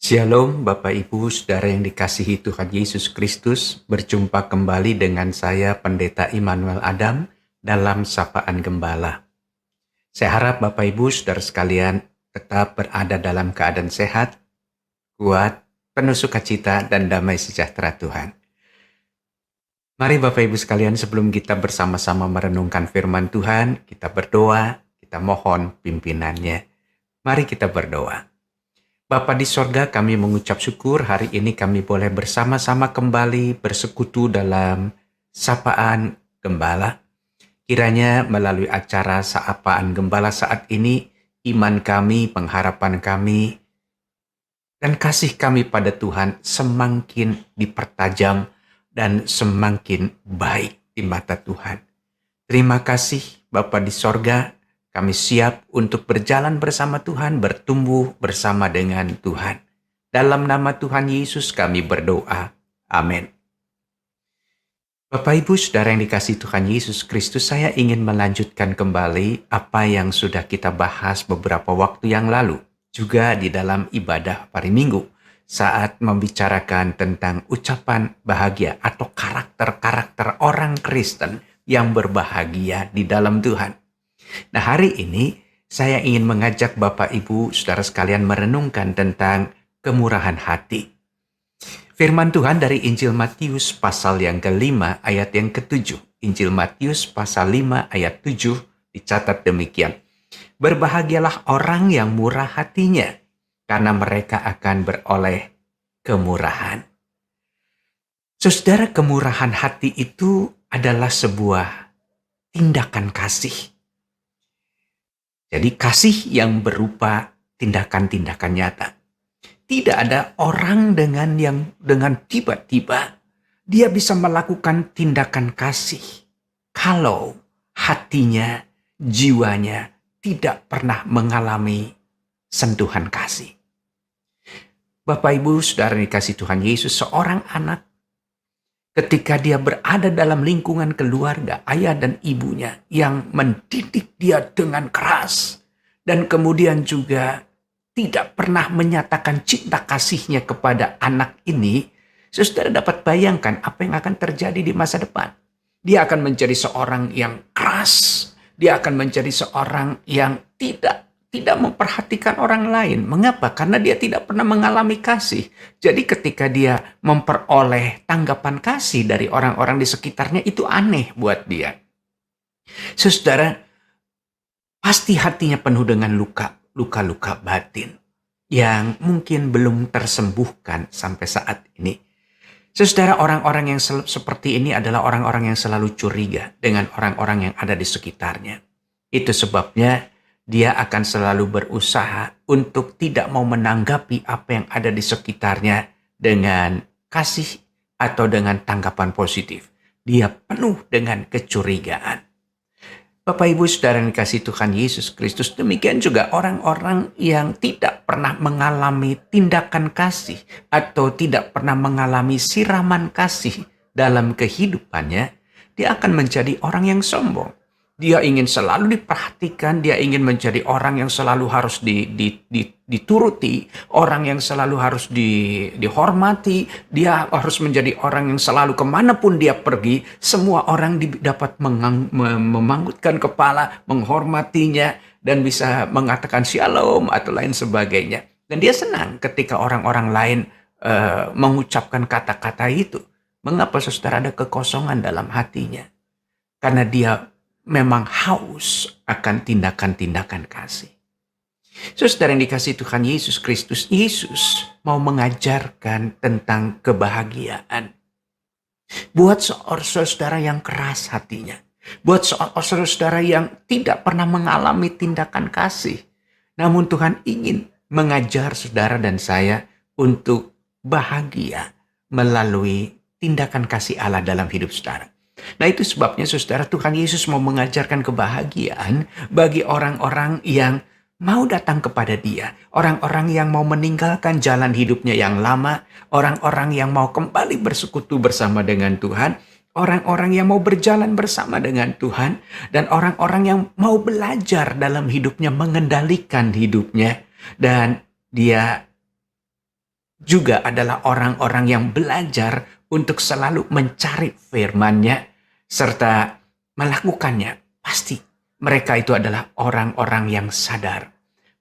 Shalom Bapak Ibu Saudara yang dikasihi Tuhan Yesus Kristus, berjumpa kembali dengan saya Pendeta Immanuel Adam dalam Sapaan Gembala. Saya harap Bapak Ibu Saudara sekalian tetap berada dalam keadaan sehat, kuat, penuh sukacita dan damai sejahtera Tuhan. Mari Bapak Ibu sekalian, sebelum kita bersama-sama merenungkan firman Tuhan, kita berdoa, kita mohon pimpinannya. Mari kita berdoa. Bapa di sorga, kami mengucap syukur hari ini kami boleh bersama-sama kembali bersekutu dalam Sapaan Gembala. Kiranya melalui acara Sapaan Gembala saat ini, iman kami, pengharapan kami, dan kasih kami pada Tuhan semakin dipertajam dan semakin baik di mata Tuhan. Terima kasih Bapa di sorga. Kami siap untuk berjalan bersama Tuhan, bertumbuh bersama dengan Tuhan. Dalam nama Tuhan Yesus kami berdoa. Amin. Bapak Ibu Saudara yang dikasihi Tuhan Yesus Kristus, saya ingin melanjutkan kembali apa yang sudah kita bahas beberapa waktu yang lalu. Juga di dalam ibadah hari Minggu, saat membicarakan tentang ucapan bahagia atau karakter-karakter orang Kristen yang berbahagia di dalam Tuhan. Nah, hari ini saya ingin mengajak Bapak Ibu Saudara sekalian merenungkan tentang kemurahan hati. Firman Tuhan dari Injil Matius pasal yang ke-5 ayat yang ke-7. Injil Matius pasal 5 ayat 7 dicatat demikian. Berbahagialah orang yang murah hatinya, karena mereka akan beroleh kemurahan. Saudara, kemurahan hati itu adalah sebuah tindakan kasih. Jadi kasih yang berupa tindakan-tindakan nyata. Tidak ada orang dengan tiba-tiba dia bisa melakukan tindakan kasih kalau hatinya, jiwanya tidak pernah mengalami sentuhan kasih. Bapak Ibu Saudara dikasihi Tuhan Yesus, seorang anak ketika dia berada dalam lingkungan keluarga, ayah dan ibunya yang mendidik dia dengan keras, dan kemudian juga tidak pernah menyatakan cinta kasihnya kepada anak ini, saudara dapat bayangkan apa yang akan terjadi di masa depan. Dia akan menjadi seorang yang keras, dia akan menjadi seorang yang tidak memperhatikan orang lain. Mengapa? Karena dia tidak pernah mengalami kasih. Jadi ketika dia memperoleh tanggapan kasih dari orang-orang di sekitarnya, itu aneh buat dia. Saudara, pasti hatinya penuh dengan luka-luka batin yang mungkin belum tersembuhkan sampai saat ini. Saudara, orang-orang yang seperti ini adalah orang-orang yang selalu curiga dengan orang-orang yang ada di sekitarnya. Itu sebabnya dia akan selalu berusaha untuk tidak mau menanggapi apa yang ada di sekitarnya dengan kasih atau dengan tanggapan positif. Dia penuh dengan kecurigaan. Bapak Ibu Saudara yang dikasihi Tuhan Yesus Kristus, demikian juga orang-orang yang tidak pernah mengalami tindakan kasih atau tidak pernah mengalami siraman kasih dalam kehidupannya, dia akan menjadi orang yang sombong. Dia ingin selalu diperhatikan, dia ingin menjadi orang yang selalu harus dituruti, orang yang selalu harus dihormati, dia harus menjadi orang yang selalu kemanapun dia pergi, semua orang dapat memanggutkan kepala, menghormatinya, dan bisa mengatakan shalom atau lain sebagainya. Dan dia senang ketika orang-orang lain mengucapkan kata-kata itu. Mengapa saudara ada kekosongan dalam hatinya? Karena dia memang haus akan tindakan-tindakan kasih. Saudara yang dikasihi Tuhan Yesus Kristus, Yesus mau mengajarkan tentang kebahagiaan. Buat saudara yang keras hatinya, buat saudara yang tidak pernah mengalami tindakan kasih, namun Tuhan ingin mengajar saudara dan saya untuk bahagia melalui tindakan kasih Allah dalam hidup saudara. Nah, itu sebabnya saudara, Tuhan Yesus mau mengajarkan kebahagiaan bagi orang-orang yang mau datang kepada Dia, orang-orang yang mau meninggalkan jalan hidupnya yang lama, orang-orang yang mau kembali bersekutu bersama dengan Tuhan, orang-orang yang mau berjalan bersama dengan Tuhan, dan orang-orang yang mau belajar dalam hidupnya, mengendalikan hidupnya, dan dia juga adalah orang-orang yang belajar untuk selalu mencari firman-Nya serta melakukannya. Pasti mereka itu adalah orang-orang yang sadar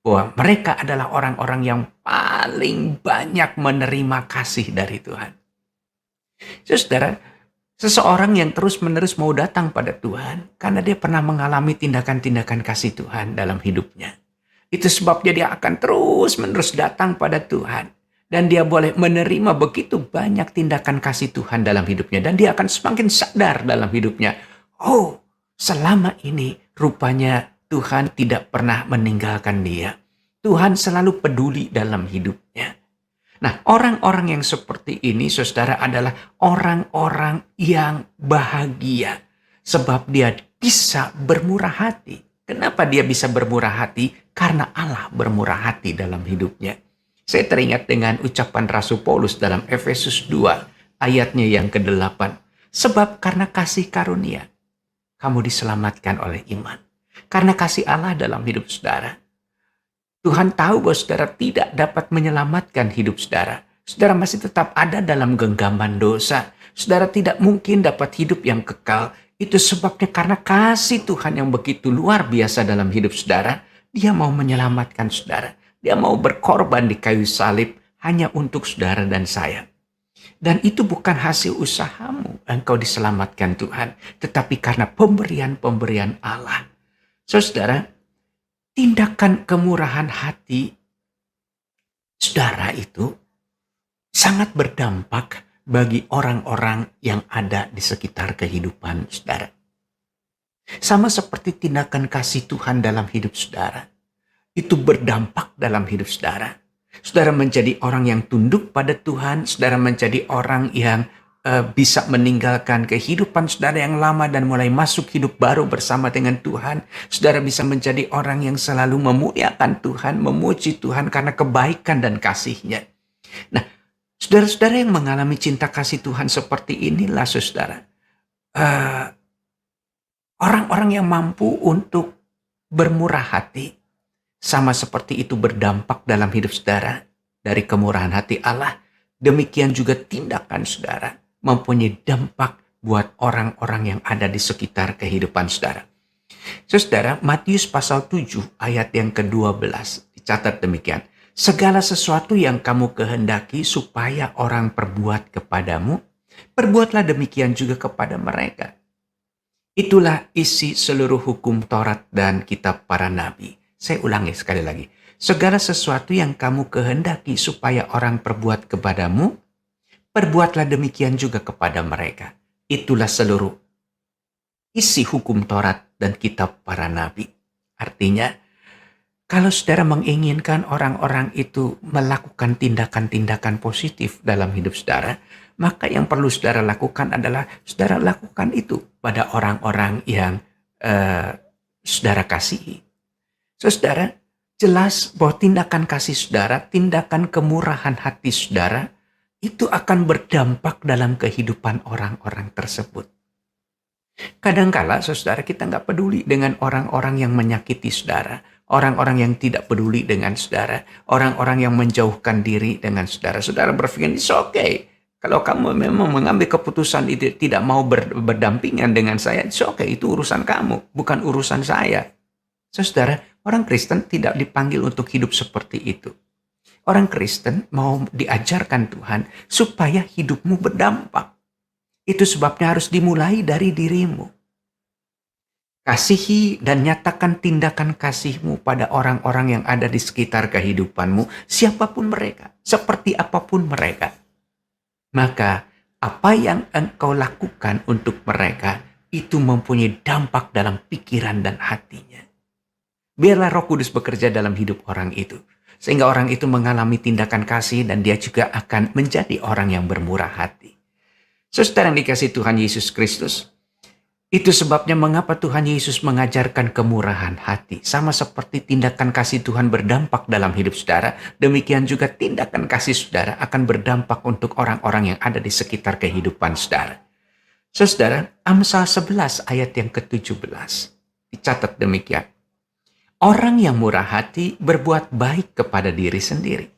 bahwa mereka adalah orang-orang yang paling banyak menerima kasih dari Tuhan. Saudara, seseorang yang terus-menerus mau datang pada Tuhan karena dia pernah mengalami tindakan-tindakan kasih Tuhan dalam hidupnya. Itu sebabnya dia akan terus-menerus datang pada Tuhan. Dan dia boleh menerima begitu banyak tindakan kasih Tuhan dalam hidupnya. Dan dia akan semakin sadar dalam hidupnya. Oh, selama ini rupanya Tuhan tidak pernah meninggalkan dia. Tuhan selalu peduli dalam hidupnya. Nah, orang-orang yang seperti ini, saudara, adalah orang-orang yang bahagia. Sebab dia bisa bermurah hati. Kenapa dia bisa bermurah hati? Karena Allah bermurah hati dalam hidupnya. Saya teringat dengan ucapan Rasul Paulus dalam Efesus 2 ayatnya yang ke-8. Sebab karena kasih karunia, kamu diselamatkan oleh iman. Karena kasih Allah dalam hidup saudara. Tuhan tahu bahwa saudara tidak dapat menyelamatkan hidup saudara. Saudara masih tetap ada dalam genggaman dosa. Saudara tidak mungkin dapat hidup yang kekal. Itu sebabnya karena kasih Tuhan yang begitu luar biasa dalam hidup saudara, dia mau menyelamatkan saudara. Dia mau berkorban di kayu salib hanya untuk saudara dan saya. Dan itu bukan hasil usahamu engkau diselamatkan Tuhan, tetapi karena pemberian-pemberian Allah. Saudara, tindakan kemurahan hati saudara itu sangat berdampak bagi orang-orang yang ada di sekitar kehidupan saudara. Sama seperti tindakan kasih Tuhan dalam hidup saudara. Itu berdampak dalam hidup saudara. Saudara menjadi orang yang tunduk pada Tuhan. Saudara menjadi orang yang bisa meninggalkan kehidupan saudara yang lama dan mulai masuk hidup baru bersama dengan Tuhan. Saudara bisa menjadi orang yang selalu memuliakan Tuhan, memuji Tuhan karena kebaikan dan kasih-Nya. Nah, saudara-saudara yang mengalami cinta kasih Tuhan seperti inilah saudara. Orang-orang yang mampu untuk bermurah hati. Sama seperti itu berdampak dalam hidup saudara dari kemurahan hati Allah. Demikian juga tindakan saudara mempunyai dampak buat orang-orang yang ada di sekitar kehidupan saudara. Saudara, Matius pasal 7 ayat yang ke-12 dicatat demikian. Segala sesuatu yang kamu kehendaki supaya orang perbuat kepadamu, perbuatlah demikian juga kepada mereka. Itulah isi seluruh hukum Taurat dan kitab para nabi. Saya ulangi sekali lagi. Segala sesuatu yang kamu kehendaki supaya orang perbuat kepadamu, perbuatlah demikian juga kepada mereka. Itulah seluruh isi hukum Taurat dan kitab para nabi. Artinya, kalau saudara menginginkan orang-orang itu melakukan tindakan-tindakan positif dalam hidup saudara, maka yang perlu saudara lakukan adalah saudara lakukan itu pada orang-orang yang saudara kasihi. Saudara, jelas bahwa tindakan kasih saudara, tindakan kemurahan hati saudara, itu akan berdampak dalam kehidupan orang-orang tersebut. Kadangkala saudara kita nggak peduli dengan orang-orang yang menyakiti saudara, orang-orang yang tidak peduli dengan saudara, orang-orang yang menjauhkan diri dengan saudara. Saudara berpikir, it's okay. Kalau kamu memang mengambil keputusan itu tidak mau berdampingan dengan saya, it's okay, itu urusan kamu, bukan urusan saya. Saudara, orang Kristen tidak dipanggil untuk hidup seperti itu. Orang Kristen mau diajarkan Tuhan supaya hidupmu berdampak. Itu sebabnya harus dimulai dari dirimu. Kasihi dan nyatakan tindakan kasihmu pada orang-orang yang ada di sekitar kehidupanmu, siapapun mereka, seperti apapun mereka. Maka apa yang engkau lakukan untuk mereka itu mempunyai dampak dalam pikiran dan hatinya. Biarlah Roh Kudus bekerja dalam hidup orang itu. Sehingga orang itu mengalami tindakan kasih dan dia juga akan menjadi orang yang bermurah hati. Saudara yang dikasihi Tuhan Yesus Kristus, itu sebabnya mengapa Tuhan Yesus mengajarkan kemurahan hati. Sama seperti tindakan kasih Tuhan berdampak dalam hidup saudara, demikian juga tindakan kasih saudara akan berdampak untuk orang-orang yang ada di sekitar kehidupan saudara. Saudara, Amsal 11 ayat yang ke-17 dicatat demikian. Orang yang murah hati berbuat baik kepada diri sendiri.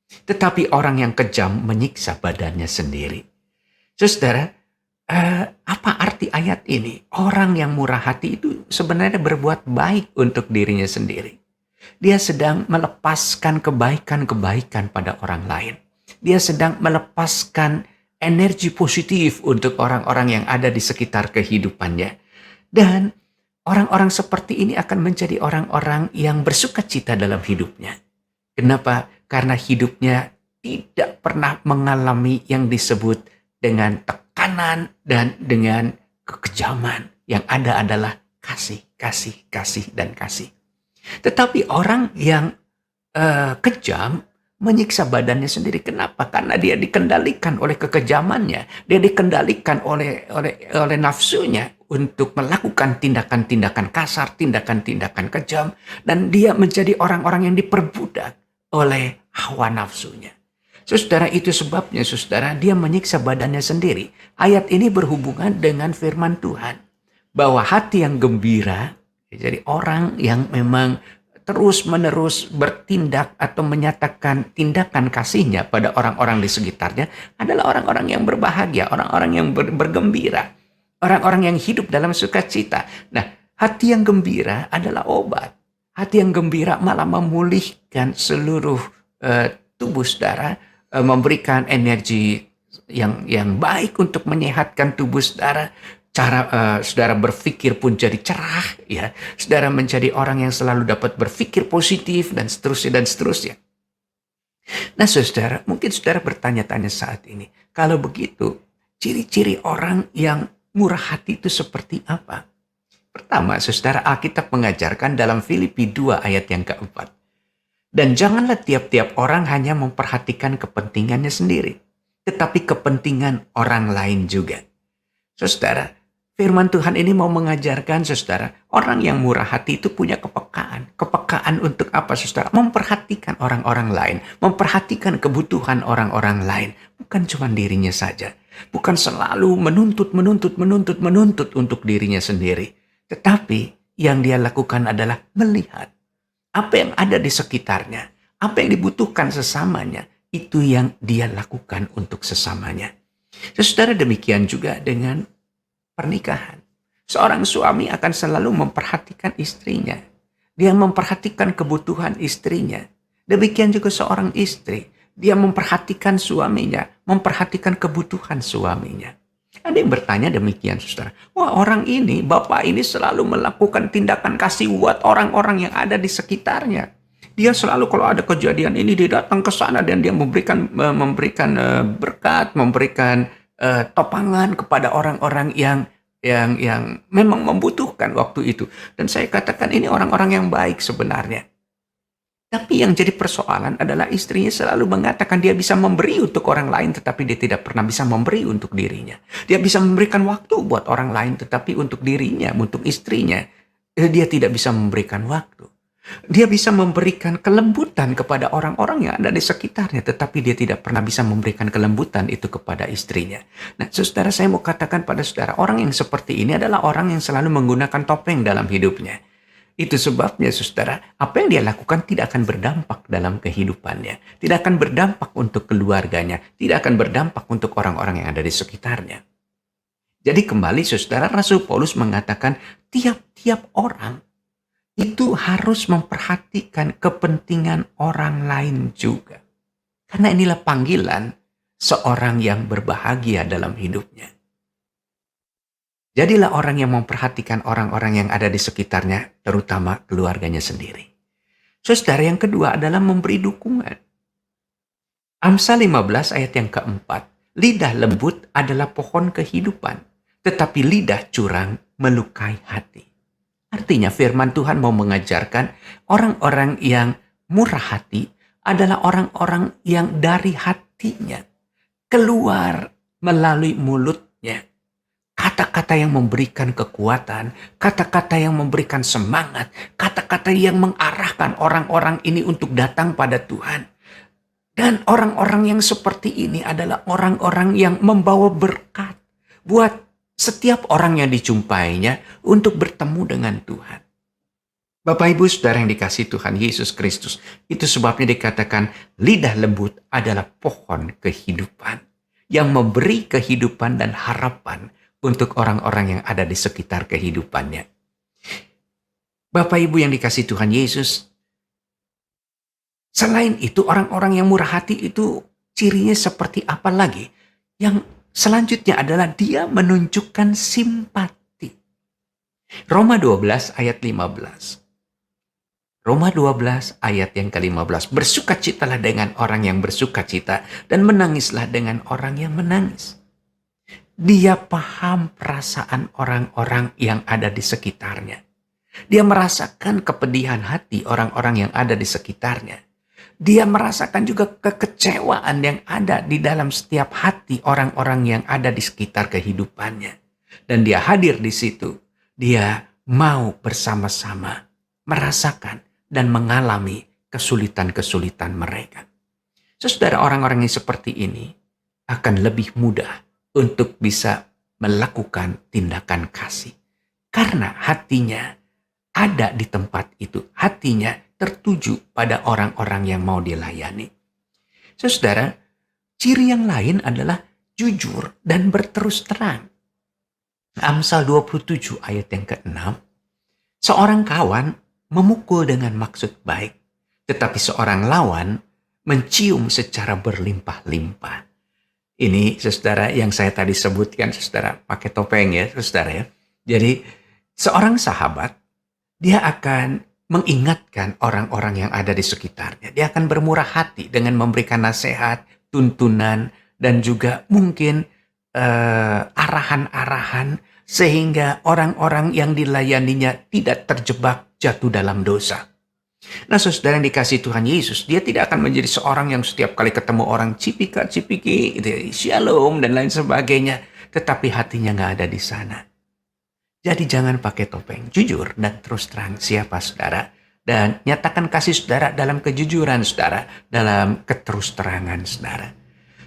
Tetapi orang yang kejam menyiksa badannya sendiri. Saudara, apa arti ayat ini? Orang yang murah hati itu sebenarnya berbuat baik untuk dirinya sendiri. Dia sedang melepaskan kebaikan-kebaikan pada orang lain. Dia sedang melepaskan energi positif untuk orang-orang yang ada di sekitar kehidupannya. Dan orang-orang seperti ini akan menjadi orang-orang yang bersukacita dalam hidupnya. Kenapa? Karena hidupnya tidak pernah mengalami yang disebut dengan tekanan dan dengan kekejaman. Yang ada adalah kasih, kasih, kasih, dan kasih. Tetapi orang yang kejam menyiksa badannya sendiri. Kenapa? Karena dia dikendalikan oleh kekejamannya. Dia dikendalikan oleh nafsunya untuk melakukan tindakan-tindakan kasar, tindakan-tindakan kejam. Dan dia menjadi orang-orang yang diperbudak oleh hawa nafsunya. Saudara, itu sebabnya saudara, dia menyiksa badannya sendiri. Ayat ini berhubungan dengan firman Tuhan. Bahwa hati yang gembira, jadi orang yang memang terus-menerus bertindak atau menyatakan tindakan kasihnya pada orang-orang di sekitarnya adalah orang-orang yang berbahagia, orang-orang yang bergembira, orang-orang yang hidup dalam sukacita. Nah, hati yang gembira adalah obat. Hati yang gembira malah memulihkan seluruh tubuh saudara, memberikan energi yang baik untuk menyehatkan tubuh saudara. Cara saudara berpikir pun jadi cerah, ya. Saudara menjadi orang yang selalu dapat berpikir positif dan seterusnya dan seterusnya. Nah, saudara, mungkin saudara bertanya-tanya saat ini, kalau begitu, ciri-ciri orang yang murah hati itu seperti apa? Pertama, saudara, Alkitab mengajarkan dalam Filipi 2 ayat yang keempat. Dan janganlah tiap-tiap orang hanya memperhatikan kepentingannya sendiri, tetapi kepentingan orang lain juga. Saudara, firman Tuhan ini mau mengajarkan saudara, orang yang murah hati itu punya kepekaan. Kepekaan untuk apa saudara? Memperhatikan orang-orang lain. Memperhatikan kebutuhan orang-orang lain. Bukan cuma dirinya saja. Bukan selalu menuntut untuk dirinya sendiri. Tetapi yang dia lakukan adalah melihat apa yang ada di sekitarnya. Apa yang dibutuhkan sesamanya. Itu yang dia lakukan untuk sesamanya. Saudara, demikian juga dengan pernikahan. Seorang suami akan selalu memperhatikan istrinya. Dia memperhatikan kebutuhan istrinya. Demikian juga seorang istri. Dia memperhatikan suaminya, memperhatikan kebutuhan suaminya. Ada yang bertanya demikian, saudara. Wah, orang ini, bapak ini selalu melakukan tindakan kasih buat orang-orang yang ada di sekitarnya. Dia selalu kalau ada kejadian ini, dia datang ke sana dan dia memberikan berkat, memberikan topangan kepada orang-orang yang memang membutuhkan waktu itu. Dan saya katakan ini orang-orang yang baik sebenarnya. Tapi yang jadi persoalan adalah istrinya selalu mengatakan dia bisa memberi untuk orang lain, tetapi dia tidak pernah bisa memberi untuk dirinya. Dia bisa memberikan waktu buat orang lain, tetapi untuk dirinya, untuk istrinya, dia tidak bisa memberikan waktu. Dia bisa memberikan kelembutan kepada orang-orang yang ada di sekitarnya, tetapi dia tidak pernah bisa memberikan kelembutan itu kepada istrinya. Nah, saudara, saya mau katakan pada saudara, orang yang seperti ini adalah orang yang selalu menggunakan topeng dalam hidupnya. Itu sebabnya, saudara, apa yang dia lakukan tidak akan berdampak dalam kehidupannya. Tidak akan berdampak untuk keluarganya. Tidak akan berdampak untuk orang-orang yang ada di sekitarnya. Jadi kembali, saudara, Rasul Paulus mengatakan tiap-tiap orang itu harus memperhatikan kepentingan orang lain juga. Karena inilah panggilan seorang yang berbahagia dalam hidupnya. Jadilah orang yang memperhatikan orang-orang yang ada di sekitarnya, terutama keluarganya sendiri. Saudara, yang kedua adalah memberi dukungan. Amsal 15 ayat yang keempat. Lidah lembut adalah pohon kehidupan, tetapi lidah curang melukai hati. Artinya firman Tuhan mau mengajarkan orang-orang yang murah hati adalah orang-orang yang dari hatinya keluar melalui mulutnya. Kata-kata yang memberikan kekuatan, kata-kata yang memberikan semangat, kata-kata yang mengarahkan orang-orang ini untuk datang pada Tuhan. Dan orang-orang yang seperti ini adalah orang-orang yang membawa berkat buat setiap orang yang dijumpainya untuk bertemu dengan Tuhan. Bapak Ibu Saudara yang dikasihi Tuhan Yesus Kristus, itu sebabnya dikatakan lidah lembut adalah pohon kehidupan yang memberi kehidupan dan harapan untuk orang-orang yang ada di sekitar kehidupannya. Bapak Ibu yang dikasihi Tuhan Yesus, selain itu orang-orang yang murah hati itu cirinya seperti apa lagi? Yang selanjutnya adalah dia menunjukkan simpati. Roma 12 ayat 15. Roma 12 ayat yang ke-15. Bersukacitalah dengan orang yang bersukacita dan menangislah dengan orang yang menangis. Dia paham perasaan orang-orang yang ada di sekitarnya. Dia merasakan kepedihan hati orang-orang yang ada di sekitarnya. Dia merasakan juga kekecewaan yang ada di dalam setiap hati orang-orang yang ada di sekitar kehidupannya. Dan dia hadir di situ. Dia mau bersama-sama merasakan dan mengalami kesulitan-kesulitan mereka. Saudara, orang-orang yang seperti ini akan lebih mudah untuk bisa melakukan tindakan kasih. Karena hatinya ada di tempat itu. Hatinya tertuju pada orang-orang yang mau dilayani. Saudara, ciri yang lain adalah jujur dan berterus terang. Amsal 27 ayat yang ke-6. Seorang kawan memukul dengan maksud baik, tetapi seorang lawan mencium secara berlimpah-limpah. Ini saudara yang saya tadi sebutkan, saudara pakai topeng ya saudara ya. Jadi seorang sahabat, dia akan mengingatkan orang-orang yang ada di sekitarnya. Dia akan bermurah hati dengan memberikan nasihat, tuntunan, dan juga mungkin arahan-arahan sehingga orang-orang yang dilayaninya tidak terjebak jatuh dalam dosa. Nah saudara yang dikasihi Tuhan Yesus, dia tidak akan menjadi seorang yang setiap kali ketemu orang cipika-cipiki, shalom dan lain sebagainya. Tetapi hatinya nggak ada di sana. Jadi jangan pakai topeng, jujur dan terus terang siapa saudara. Dan nyatakan kasih saudara dalam kejujuran saudara, dalam keterus terangan saudara.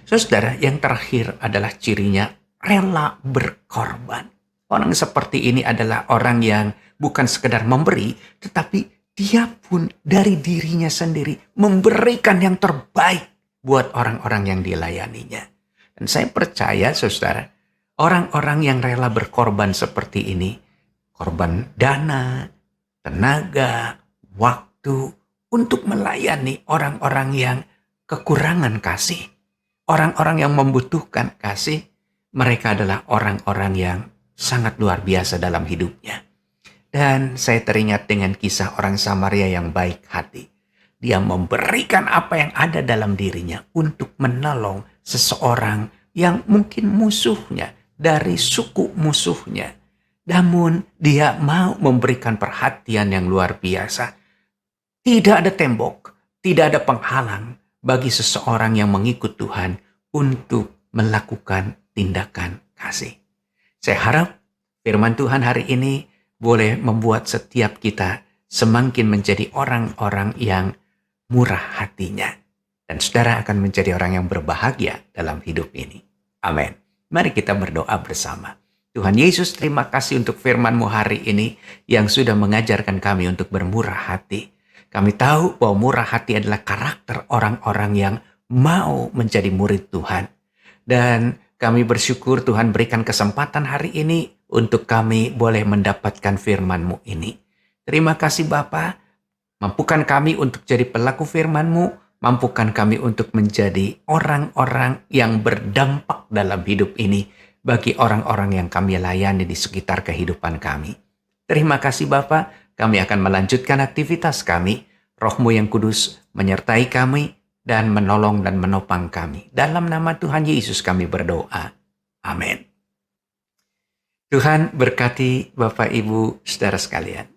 Saudara, yang terakhir adalah cirinya rela berkorban. Orang seperti ini adalah orang yang bukan sekedar memberi, tetapi dia pun dari dirinya sendiri memberikan yang terbaik buat orang-orang yang dilayaninya. Dan saya percaya saudara, orang-orang yang rela berkorban seperti ini, korban dana, tenaga, waktu, untuk melayani orang-orang yang kekurangan kasih, orang-orang yang membutuhkan kasih, mereka adalah orang-orang yang sangat luar biasa dalam hidupnya. Dan saya teringat dengan kisah orang Samaria yang baik hati. Dia memberikan apa yang ada dalam dirinya untuk menolong seseorang yang mungkin musuhnya, dari suku musuhnya. Namun dia mau memberikan perhatian yang luar biasa. Tidak ada tembok, tidak ada penghalang bagi seseorang yang mengikut Tuhan untuk melakukan tindakan kasih. Saya harap firman Tuhan hari ini boleh membuat setiap kita semakin menjadi orang-orang yang murah hatinya. Dan saudara akan menjadi orang yang berbahagia dalam hidup ini. Amin. Mari kita berdoa bersama. Tuhan Yesus, terima kasih untuk firman-Mu hari ini yang sudah mengajarkan kami untuk bermurah hati. Kami tahu bahwa murah hati adalah karakter orang-orang yang mau menjadi murid Tuhan. Dan kami bersyukur Tuhan berikan kesempatan hari ini untuk kami boleh mendapatkan firman-Mu ini. Terima kasih Bapa, mampukan kami untuk jadi pelaku firman-Mu, mampukan kami untuk menjadi orang-orang yang berdampak dalam hidup ini bagi orang-orang yang kami layani di sekitar kehidupan kami. Terima kasih Bapa, kami akan melanjutkan aktivitas kami. Roh-Mu yang kudus menyertai kami dan menolong dan menopang kami. Dalam nama Tuhan Yesus kami berdoa. Amin. Tuhan berkati Bapak Ibu saudara sekalian.